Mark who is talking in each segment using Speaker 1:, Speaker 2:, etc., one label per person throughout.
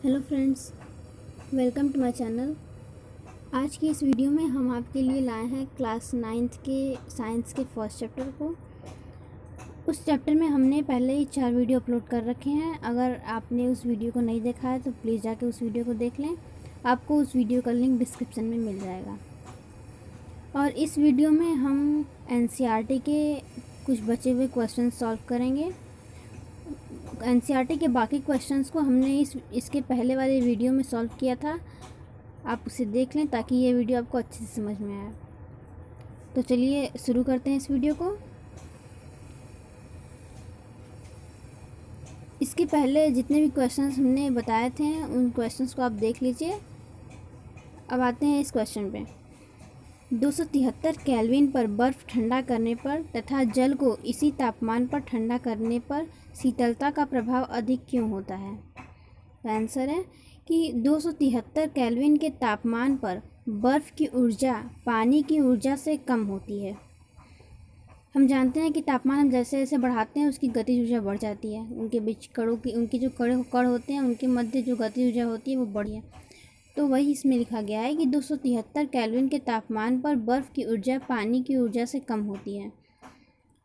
Speaker 1: Hello friends, welcome to my channel. आज की इस वीडियो में हम आपके लिए लाए हैं क्लास 9th के साइंस के फर्स्ट चैप्टर को। उस चैप्टर में हमने पहले ही 4 वीडियो अपलोड कर रखे हैं। अगर आपने उस वीडियो को नहीं देखा है तो प्लीज़ जाके उस वीडियो को देख लें। आपको उस वीडियो का लिंक डिस्क्रिप्शन में मिल जाएगा। और इस वीडियो में हम एनसीईआरटी के कुछ बचे हुए क्वेश्चन सॉल्व करेंगे। एनसीईआरटी के बाकी क्वेश्चंस को हमने इसके पहले वाले वीडियो में सॉल्व किया था। आप उसे देख लें ताकि ये वीडियो आपको अच्छे से समझ में आए। तो चलिए शुरू करते हैं इस वीडियो को। इसके पहले जितने भी क्वेश्चंस हमने बताए थे उन क्वेश्चंस को आप देख लीजिए। अब आते हैं इस क्वेश्चन पे। 273 केल्विन पर बर्फ़ ठंडा करने पर तथा जल को इसी तापमान पर ठंडा करने पर शीतलता का प्रभाव अधिक क्यों होता है? तो आंसर है कि 273 केल्विन के तापमान पर बर्फ़ की ऊर्जा पानी की ऊर्जा से कम होती है। हम जानते हैं कि तापमान हम जैसे जैसे बढ़ाते हैं उसकी गतिज ऊर्जा बढ़ जाती है। उनके बीच उनके जो कण होते हैं उनके मध्य जो गतिज ऊर्जा होती है वो बढ़ी है। तो वही इसमें लिखा गया है कि 273 केल्विन के तापमान पर बर्फ़ की ऊर्जा पानी की ऊर्जा से कम होती है।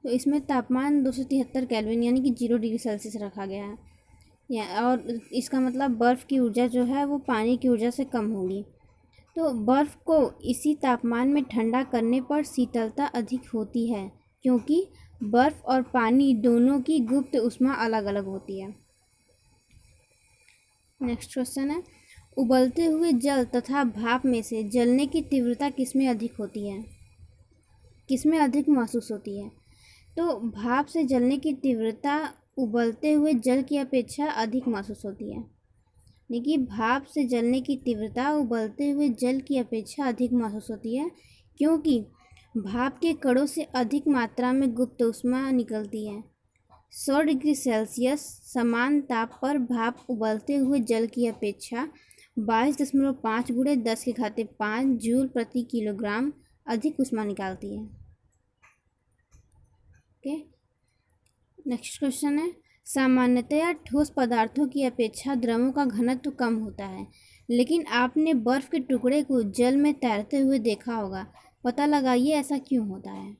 Speaker 1: तो इसमें तापमान 273 केल्विन यानी कि 0 डिग्री सेल्सियस रखा गया है और इसका मतलब बर्फ़ की ऊर्जा जो है वो पानी की ऊर्जा से कम होगी। तो बर्फ़ को इसी तापमान में ठंडा करने पर शीतलता अधिक होती है क्योंकि बर्फ़ और पानी दोनों की गुप्त ऊष्मा अलग अलग होती है। नेक्स्ट क्वेश्चन है, उबलते हुए जल तथा भाप में से जलने की तीव्रता किसमें अधिक होती है? किसमें अधिक महसूस होती है? तो भाप से जलने की तीव्रता उबलते हुए जल की अपेक्षा अधिक महसूस होती है। देखिए, भाप से जलने की तीव्रता उबलते हुए जल की अपेक्षा अधिक महसूस होती है क्योंकि भाप के कणों से अधिक मात्रा में गुप्त ऊष्मा निकलती है। 100 डिग्री सेल्सियस समान ताप पर भाप उबलते हुए जल की अपेक्षा 22.5 गुणे 10⁵ जूल प्रति किलोग्राम अधिक ऊष्मा निकालती है। ओके, नेक्स्ट क्वेश्चन है, सामान्यतया ठोस पदार्थों की अपेक्षा द्रवों का घनत्व कम होता है, लेकिन आपने बर्फ़ के टुकड़े को जल में तैरते हुए देखा होगा। पता लगाइए ऐसा क्यों होता है?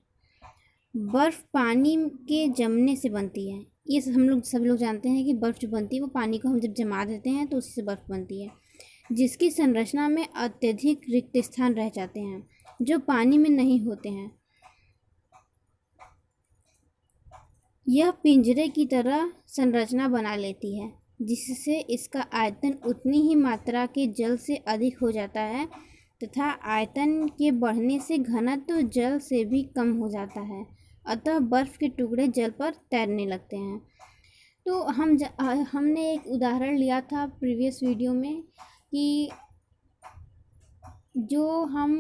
Speaker 1: बर्फ़ पानी के जमने से बनती है। ये सभी लोग जानते हैं कि बर्फ़ जो बनती है वो पानी को हम जब जमा देते हैं तो उससे बर्फ़ बनती है, जिसकी संरचना में अत्यधिक रिक्त स्थान रह जाते हैं जो पानी में नहीं होते हैं। यह पिंजरे की तरह संरचना बना लेती है जिससे इसका आयतन उतनी ही मात्रा के जल से अधिक हो जाता है तथा आयतन के बढ़ने से घनत्व जल से भी कम हो जाता है। अतः बर्फ़ के टुकड़े जल पर तैरने लगते हैं। तो हमने एक उदाहरण लिया था प्रीवियस वीडियो में कि जो हम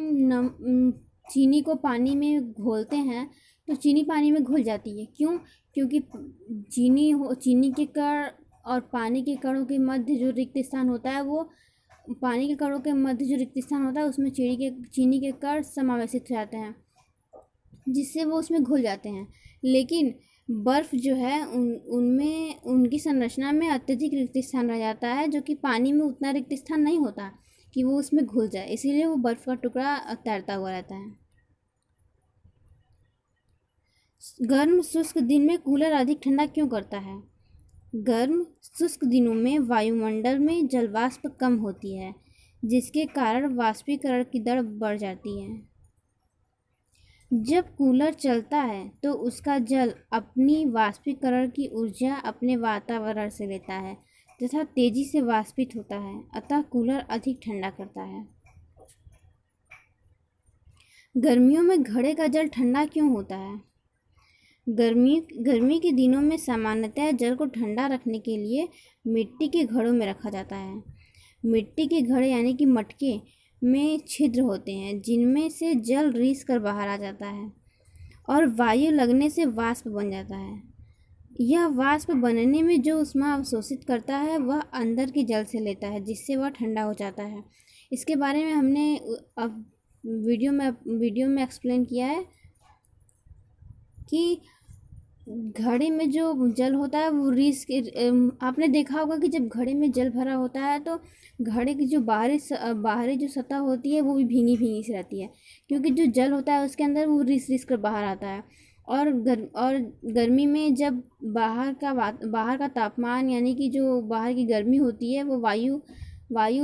Speaker 1: चीनी को पानी में घोलते हैं तो चीनी पानी में घुल जाती है। क्यों? क्योंकि चीनी के कण और पानी के कणों के मध्य जो रिक्त स्थान होता है वो पानी के कणों के मध्य जो रिक्त स्थान होता है उसमें चीनी के कण समावेशित हो जाते हैं जिससे वो उसमें घुल जाते हैं। लेकिन बर्फ़ जो है उनमें उनकी संरचना में अत्यधिक रिक्त स्थान रह जाता है जो कि पानी में उतना रिक्त स्थान नहीं होता कि वो उसमें घुल जाए, इसीलिए वो बर्फ़ का टुकड़ा तैरता हुआ रहता है। गर्म शुष्क दिन में कूलर अधिक ठंडा क्यों करता है? गर्म शुष्क दिनों में वायुमंडल में जलवाष्प कम होती है जिसके कारण वाष्पीकरण की दर बढ़ जाती है। जब कूलर चलता है तो उसका जल अपनी वाष्पीकरण की ऊर्जा अपने वातावरण से लेता है तथा तेजी से वाष्पित होता है, अतः कूलर अधिक ठंडा करता है। गर्मियों में घड़े का जल ठंडा क्यों होता है? गर्मी के दिनों में सामान्यतः जल को ठंडा रखने के लिए मिट्टी के घड़ों में रखा जाता है। मिट्टी के घड़े यानी कि मटके में छिद्र होते हैं जिनमें से जल रिस कर बाहर आ जाता है और वायु लगने से वाष्प बन जाता है। यह वाष्प बनने में जो ऊष्मा अवशोषित करता है वह अंदर के जल से लेता है जिससे वह ठंडा हो जाता है। इसके बारे में हमने अब वीडियो में एक्सप्लेन किया है कि घड़े में जो जल होता है वो आपने देखा होगा कि जब घड़े में जल भरा होता है तो घड़े की जो बाहरी जो सतह होती है वो भी भींगी भींगी सी रहती है, क्योंकि जो जल होता है उसके अंदर वो रिस कर बाहर आता है। और गर्मी में जब बाहर का तापमान यानी कि जो बाहर की गर्मी होती है वो वायु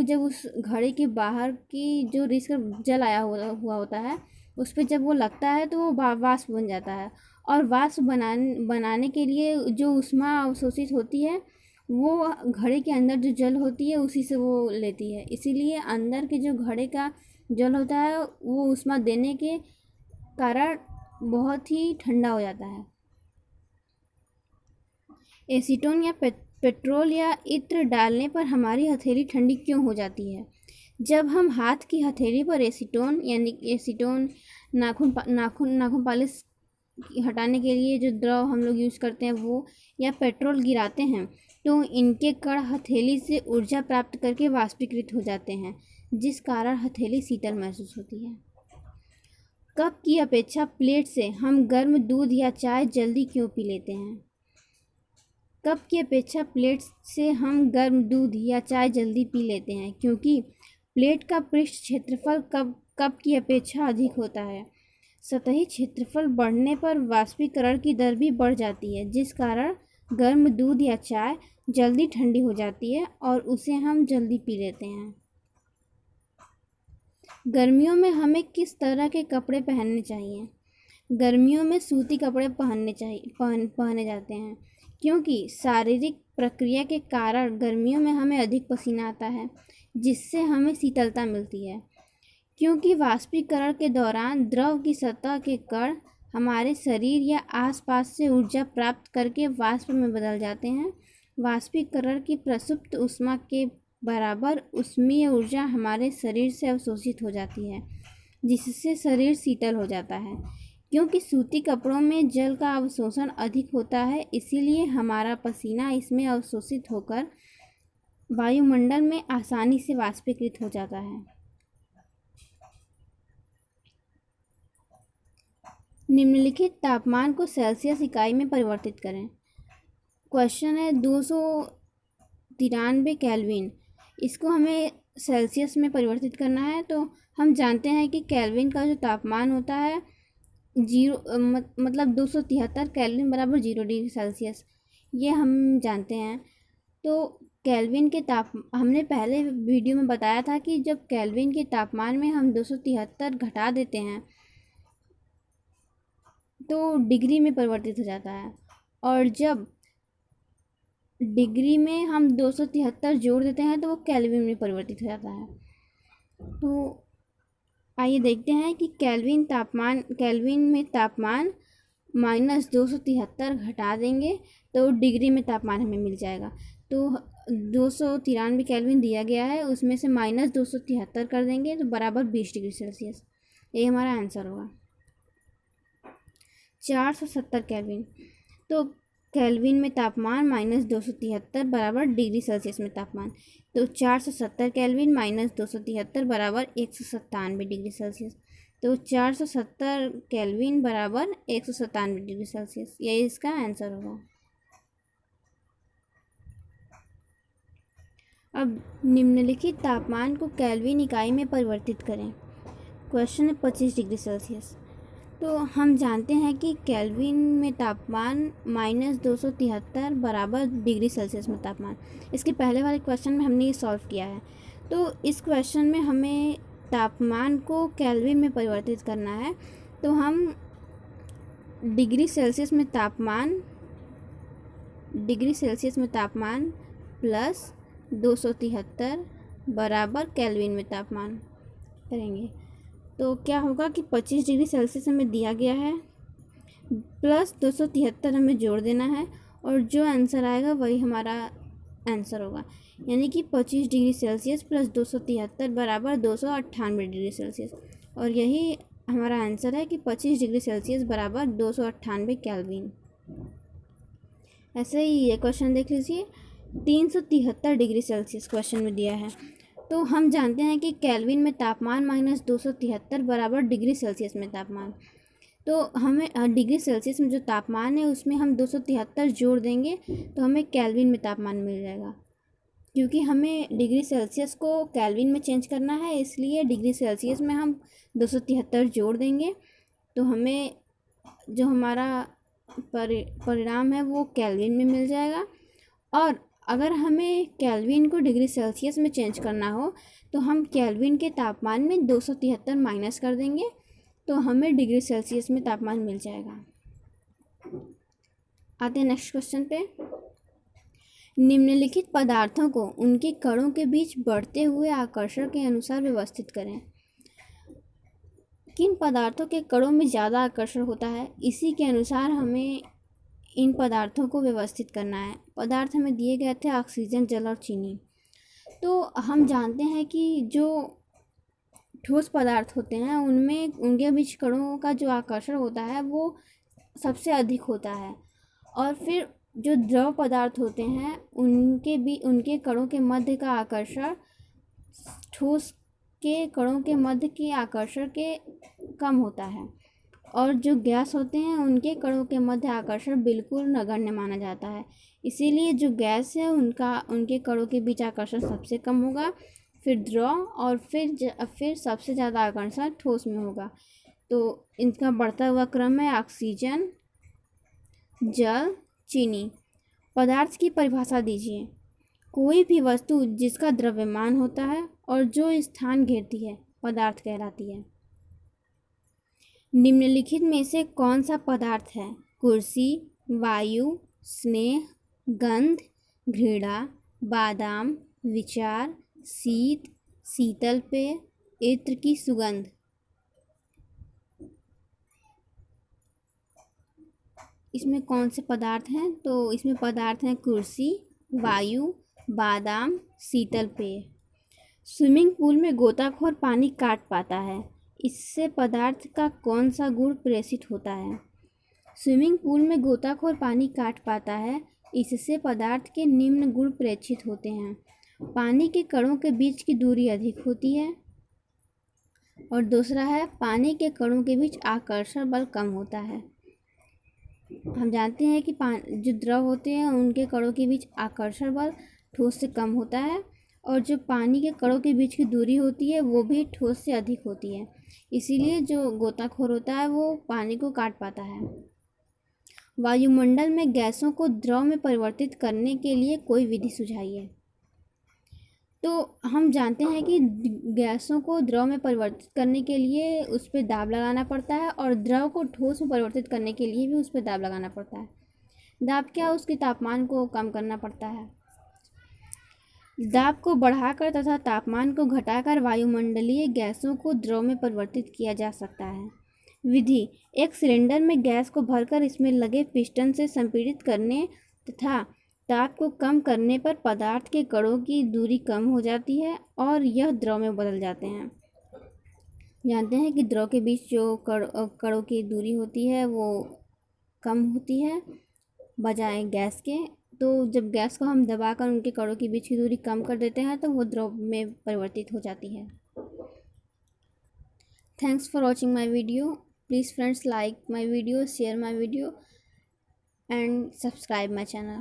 Speaker 1: जब उस घड़े के बाहर की जो रिस कर जल आया हुआ होता है उस पर जब वो लगता है तो वो वाष्प बन जाता है। और वाष्प बनाने के लिए जो ऊष्मा अवशोषित होती है वो घड़े के अंदर जो जल होती है उसी से वो लेती है। इसीलिए अंदर के जो घड़े का जल होता है वो ऊष्मा देने के कारण बहुत ही ठंडा हो जाता है। एसीटोन या पेट्रोल या इत्र डालने पर हमारी हथेली ठंडी क्यों हो जाती है? जब हम हाथ की हथेली पर एसीटोन नाखून पालिश हटाने के लिए जो द्रव हम लोग यूज़ करते हैं वो या पेट्रोल गिराते हैं तो इनके कण हथेली से ऊर्जा प्राप्त करके वाष्पीकृत हो जाते हैं, जिस कारण हथेली शीतल महसूस होती है। कप की अपेक्षा प्लेट से हम गर्म दूध या चाय जल्दी क्यों पी लेते हैं? कप की अपेक्षा प्लेट से हम गर्म दूध या चाय जल्दी पी लेते हैं क्योंकि प्लेट का पृष्ठ क्षेत्रफल कप की अपेक्षा अधिक होता है। सतही क्षेत्रफल बढ़ने पर वाष्पीकरण की दर भी बढ़ जाती है, जिस कारण गर्म दूध या चाय जल्दी ठंडी हो जाती है और उसे हम जल्दी पी लेते हैं। गर्मियों में हमें किस तरह के कपड़े पहनने चाहिए? गर्मियों में सूती कपड़े पहने जाते हैं क्योंकि शारीरिक प्रक्रिया के कारण गर्मियों में हमें अधिक पसीना आता है, जिससे हमें शीतलता मिलती है। क्योंकि वाष्पीकरण के दौरान द्रव की सतह के कण हमारे शरीर या आसपास से ऊर्जा प्राप्त करके वाष्प में बदल जाते हैं। वाष्पीकरण की प्रसुप्त ऊष्मा के बराबर ऊष्मीय ऊर्जा हमारे शरीर से अवशोषित हो जाती है, जिससे शरीर शीतल हो जाता है। क्योंकि सूती कपड़ों में जल का अवशोषण अधिक होता है, इसीलिए हमारा पसीना इसमें अवशोषित होकर वायुमंडल में आसानी से वाष्पीकृत हो जाता है। निम्नलिखित तापमान को सेल्सियस इकाई में परिवर्तित करें। क्वेश्चन है 293 केल्विन, इसको हमें सेल्सियस में परिवर्तित करना है। तो हम जानते हैं कि केल्विन का जो तापमान होता है मतलब 273 केल्विन बराबर 0 डिग्री सेल्सियस, ये हम जानते हैं। तो केल्विन के हमने पहले वीडियो में बताया था कि जब केल्विन के तापमान में हम 273 घटा देते हैं तो डिग्री में परिवर्तित हो जाता है, और जब डिग्री में हम 273 जोड़ देते हैं तो वो केल्विन में परिवर्तित हो जाता है। तो आइए देखते हैं कि केल्विन में तापमान -273 घटा देंगे तो डिग्री में तापमान हमें मिल जाएगा। तो 293 केल्विन दिया गया है, उसमें से -273 कर देंगे तो बराबर 20 डिग्री सेल्सियस, ये हमारा आंसर होगा। 470 केल्विन, तो केल्विन में तापमान -273 बराबर डिग्री सेल्सियस में तापमान, तो 470 केल्विन -273 बराबर 197 डिग्री सेल्सियस। तो 470 केल्विन बराबर 197 डिग्री सेल्सियस, यही इसका आंसर होगा। अब निम्नलिखित तापमान को केल्विन इकाई में परिवर्तित करें। क्वेश्चन है 25 डिग्री सेल्सियस। तो हम जानते हैं कि केल्विन में तापमान -273 बराबर डिग्री सेल्सियस में तापमान, इसके पहले वाले क्वेश्चन में हमने ये सॉल्व किया है। तो इस क्वेश्चन में हमें तापमान को केल्विन में परिवर्तित करना है। तो हम डिग्री सेल्सियस में तापमान प्लस 273 बराबर केल्विन में तापमान करेंगे। तो क्या होगा कि 25 डिग्री सेल्सियस हमें दिया गया है, प्लस 273 हमें जोड़ देना है, और जो आंसर आएगा वही हमारा आंसर होगा। यानी कि 25 डिग्री सेल्सियस प्लस 273 बराबर 298 डिग्री सेल्सियस, और यही हमारा आंसर है कि 25 डिग्री सेल्सियस बराबर 298 केल्विन। ऐसे ही ये क्वेश्चन देख लीजिए, 373 डिग्री सेल्सियस क्वेश्चन में दिया है। तो हम जानते हैं कि केल्विन में तापमान -273 बराबर डिग्री सेल्सियस में तापमान, तो हमें डिग्री सेल्सियस में जो तापमान है उसमें हम 273 जोड़ देंगे तो हमें केल्विन में तापमान मिल जाएगा। क्योंकि हमें डिग्री सेल्सियस को केल्विन में चेंज करना है, इसलिए डिग्री सेल्सियस में हम 273 जोड़ देंगे तो हमें जो हमारा परिणाम है वो केल्विन में मिल जाएगा। और अगर हमें केल्विन को डिग्री सेल्सियस में चेंज करना हो तो हम केल्विन के तापमान में 273 माइनस कर देंगे तो हमें डिग्री सेल्सियस में तापमान मिल जाएगा। आते हैं नेक्स्ट क्वेश्चन पे। निम्नलिखित पदार्थों को उनके कणों के बीच बढ़ते हुए आकर्षण के अनुसार व्यवस्थित करें। किन पदार्थों के कणों में ज़्यादा आकर्षण होता है, इसी के अनुसार हमें इन पदार्थों को व्यवस्थित करना है। पदार्थ हमें दिए गए थे ऑक्सीजन, जल और चीनी। तो हम जानते हैं कि जो ठोस पदार्थ होते हैं उनमें उनके बीच कणों का जो आकर्षण होता है वो सबसे अधिक होता है। और फिर जो द्रव पदार्थ होते हैं उनके कणों के मध्य का आकर्षण ठोस के कणों के मध्य के आकर्षण के कम होता है। और जो गैस होते हैं उनके कणों के मध्य आकर्षण बिल्कुल नगण्य माना जाता है। इसीलिए जो गैस है उनके कणों के बीच आकर्षण सबसे कम होगा, फिर द्रव और फिर सबसे ज़्यादा आकर्षण ठोस में होगा। तो इनका बढ़ता हुआ क्रम है ऑक्सीजन, जल, चीनी। पदार्थ की परिभाषा दीजिए। कोई भी वस्तु जिसका द्रव्यमान होता है और जो स्थान घेरती है पदार्थ कहलाती है। निम्नलिखित में से कौन सा पदार्थ है? कुर्सी, वायु, स्नेह, गंध, घृणा, बादाम, विचार, शीत, शीतल पेय, इत्र की सुगंध। इसमें कौन से पदार्थ हैं? तो इसमें पदार्थ हैं कुर्सी, वायु, बादाम, शीतल पेय। स्विमिंग पूल में गोताखोर पानी काट पाता है, इससे पदार्थ का कौन सा गुण प्रेषित होता है? स्विमिंग पूल में गोताखोर पानी काट पाता है, इससे पदार्थ के निम्न गुण प्रेषित होते हैं। पानी के कणों के बीच की दूरी अधिक होती है, और दूसरा है पानी के कणों के बीच आकर्षण बल कम होता है। हम जानते हैं कि जो द्रव होते हैं उनके कणों के बीच आकर्षण बल ठोस से कम होता है, और जो पानी के कणों के बीच की दूरी होती है वो भी ठोस से अधिक होती है। इसीलिए जो गोताखोर होता है वो पानी को काट पाता है। वायुमंडल में गैसों को द्रव में परिवर्तित करने के लिए कोई विधि सुझाइए। तो हम जानते हैं कि गैसों को द्रव में परिवर्तित करने के लिए उस पर दाब लगाना पड़ता है, और द्रव को ठोस में परिवर्तित करने के लिए भी उस पर दाब लगाना पड़ता है। दाब क्या? उसके तापमान को कम करना पड़ता है। दाब को बढ़ाकर तथा तापमान को घटाकर वायुमंडलीय गैसों को द्रव में परिवर्तित किया जा सकता है। विधि: एक सिलेंडर में गैस को भरकर इसमें लगे पिस्टन से संपीड़ित करने तथा दाब को कम करने पर पदार्थ के कणों की दूरी कम हो जाती है और यह द्रव में बदल जाते हैं। जानते हैं कि द्रव के बीच जो कणों की दूरी होती है वो कम होती है बजाय गैस के। तो जब गैस को हम दबाकर उनके कणों के बीच की दूरी कम कर देते हैं तो वो द्रव में परिवर्तित हो जाती है। Thanks for watching my video. Please friends, like my video, share my video and subscribe my channel.